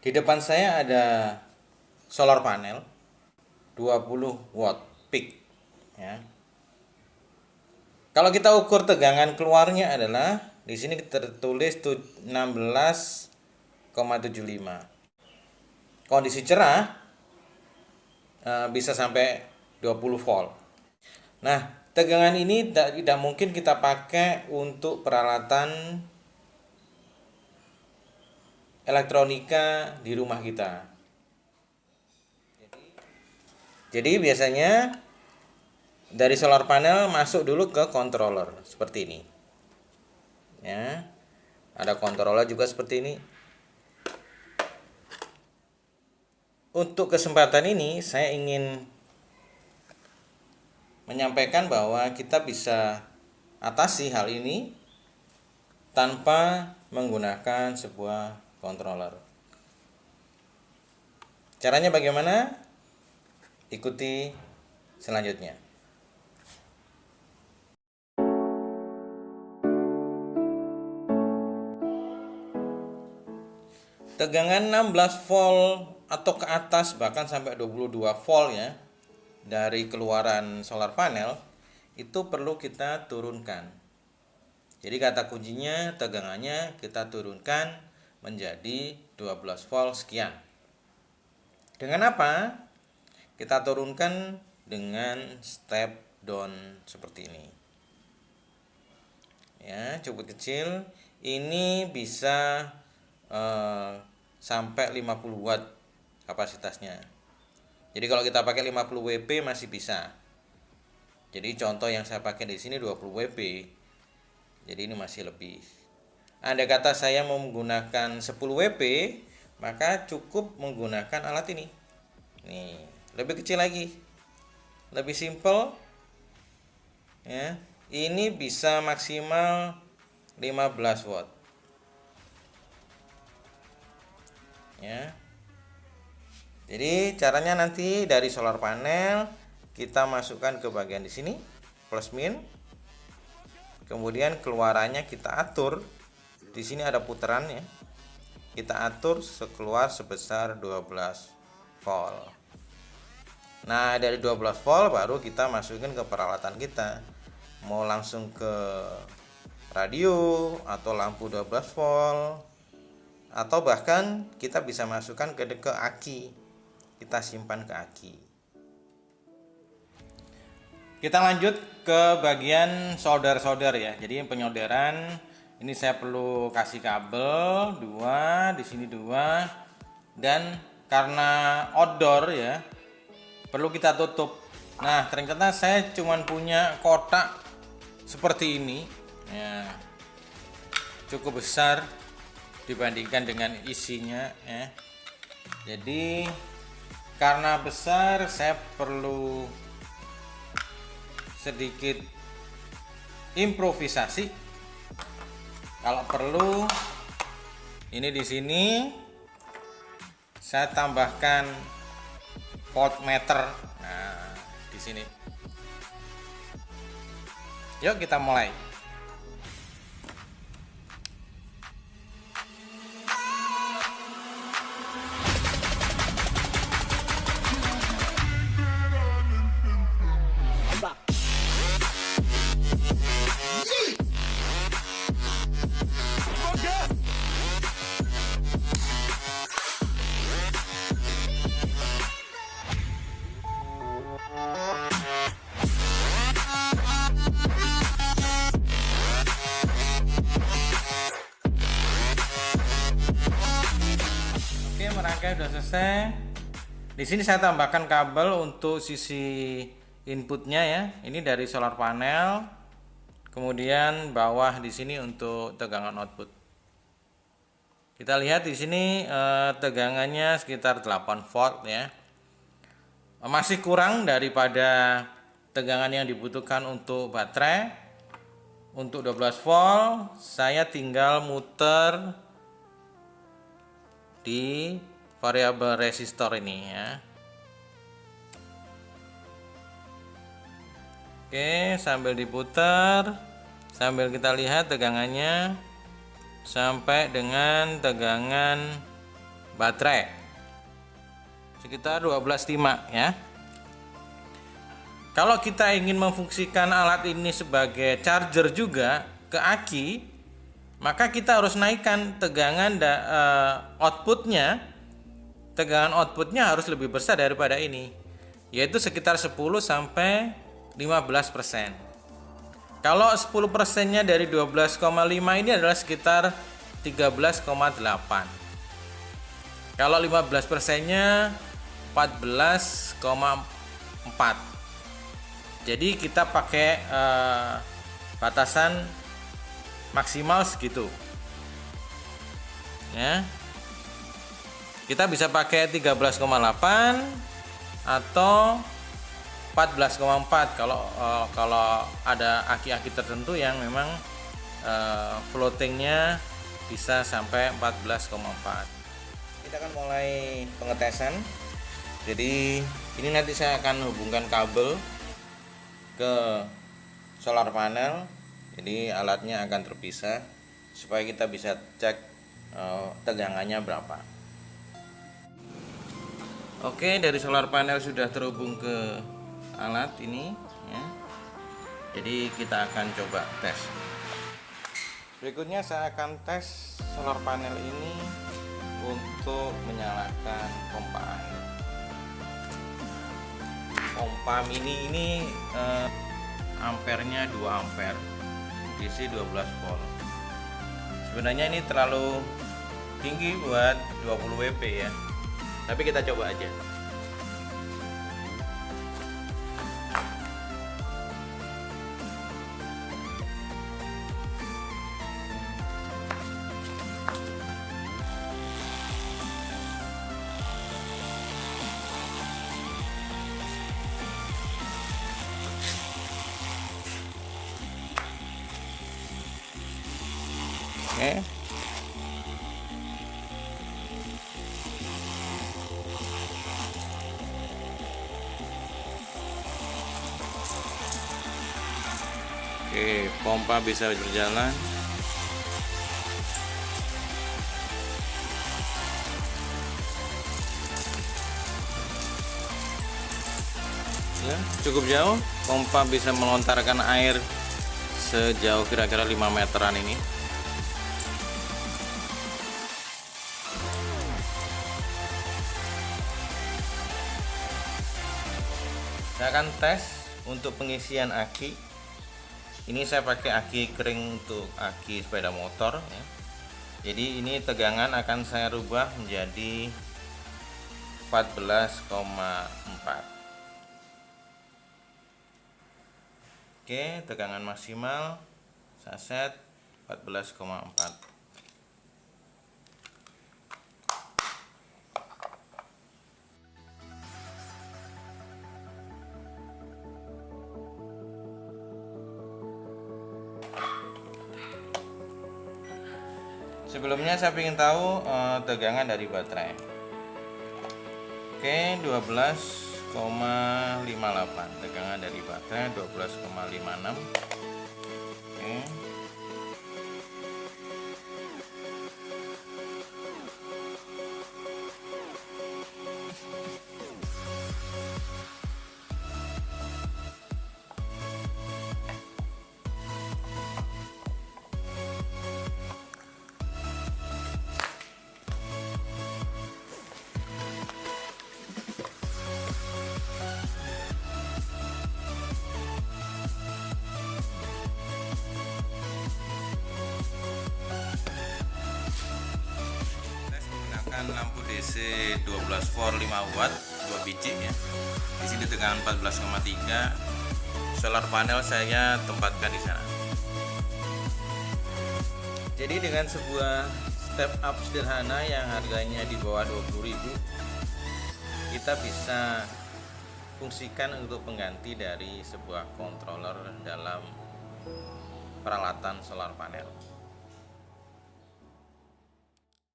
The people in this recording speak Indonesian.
Di depan saya ada solar panel 20 watt peak ya. Kalau kita ukur tegangan keluarnya adalah di sini tertulis 16,75. Kondisi cerah bisa sampai 20 volt. Nah, tegangan ini tidak mungkin kita pakai untuk peralatan elektronika di rumah kita. Jadi biasanya dari solar panel masuk dulu ke controller seperti ini. Ya. Ada controller juga seperti ini. Untuk kesempatan ini saya ingin menyampaikan bahwa kita bisa atasi hal ini tanpa menggunakan sebuah controller. Caranya bagaimana? Ikuti selanjutnya. Tegangan 16 volt atau ke atas bahkan sampai 22 volt ya dari keluaran solar panel itu perlu kita turunkan. Jadi kata kuncinya tegangannya kita turunkan menjadi 12 volt sekian. Dengan apa? Kita turunkan dengan step down seperti ini. Ya, cukup kecil. Ini bisa sampai 50 watt kapasitasnya. Jadi kalau kita pakai 50 WP masih bisa. Jadi contoh yang saya pakai di sini 20 WP. Jadi ini masih lebih. Andai kata saya mau menggunakan 10 WP, maka cukup menggunakan alat ini. Nih, lebih kecil lagi. Lebih simple. Ya. Ini bisa maksimal 15 watt. Ya. Jadi caranya nanti dari solar panel kita masukkan ke bagian di sini plus min. Kemudian keluarannya kita atur. Di sini ada putaran ya. Kita atur keluar sebesar 12 volt. Nah, dari 12 volt baru kita masukin ke peralatan kita. Mau langsung ke radio atau lampu 12 volt atau bahkan kita bisa masukkan ke aki. Kita simpan ke aki. Kita lanjut ke bagian solder ya. Jadi penyolderan ini saya perlu kasih kabel 2, di sini 2, dan karena outdoor ya perlu kita tutup. Nah, ternyata saya cuma punya kotak seperti ini ya, cukup besar dibandingkan dengan isinya ya. Jadi karena besar saya perlu sedikit improvisasi. Kalau perlu ini di sini saya tambahkan voltmeter. Nah, di sini. Yuk kita mulai. Merangkai udah selesai. Di sini saya tambahkan kabel untuk sisi inputnya ya. Ini dari solar panel. Kemudian bawah di sini untuk tegangan output. Kita lihat di sini tegangannya sekitar 8 volt ya. Masih kurang daripada tegangan yang dibutuhkan untuk baterai. Untuk 12 volt saya tinggal muter di variabel resistor ini ya. Oke, sambil diputar, sambil kita lihat tegangannya sampai dengan tegangan baterai sekitar 12,5 ya. Kalau kita ingin memfungsikan alat ini sebagai charger juga ke aki, maka kita harus naikkan tegangan outputnya. Tegangan outputnya harus lebih besar daripada ini, yaitu sekitar 10 sampai 15%. Kalau 10%-nya dari 12,5 ini adalah sekitar 13,8. Kalau 15%-nya 14,4. Jadi kita pakai batasan maksimal segitu. Ya. Kita bisa pakai 13,8 atau 14,4 kalau ada aki-aki tertentu yang memang floatingnya bisa sampai 14,4. Kita akan mulai pengetesan. Jadi ini nanti saya akan hubungkan kabel ke solar panel, jadi alatnya akan terpisah supaya kita bisa cek tegangannya berapa. Oke, dari solar panel sudah terhubung ke alat ini ya. Jadi kita akan coba tes. Berikutnya saya akan tes solar panel ini untuk menyalakan pompa air. Pompa mini ini ampernya 2 ampere, DC 12 volt. Sebenarnya ini terlalu tinggi buat 20 WP ya, tapi kita coba aja. Oke. Oke, pompa bisa berjalan. Ya, cukup jauh. Pompa bisa melontarkan air sejauh kira-kira 5 meteran ini. Saya akan tes untuk pengisian aki. Ini saya pakai aki kering untuk aki sepeda motor ya. Jadi ini tegangan akan saya rubah menjadi 14,4. Oke, tegangan maksimal saya set 14,4. Sebelumnya saya ingin tahu tegangan dari baterai. Oke, 12,58. Tegangan dari baterai 12,56. Oke. Lampu DC 12 volt 5 watt 2 biji ya. Di sini tegangan 14,3. Solar panel saya tempatkan di sana. Jadi dengan sebuah step up sederhana yang harganya di bawah 20.000, kita bisa fungsikan untuk pengganti dari sebuah controller dalam peralatan solar panel.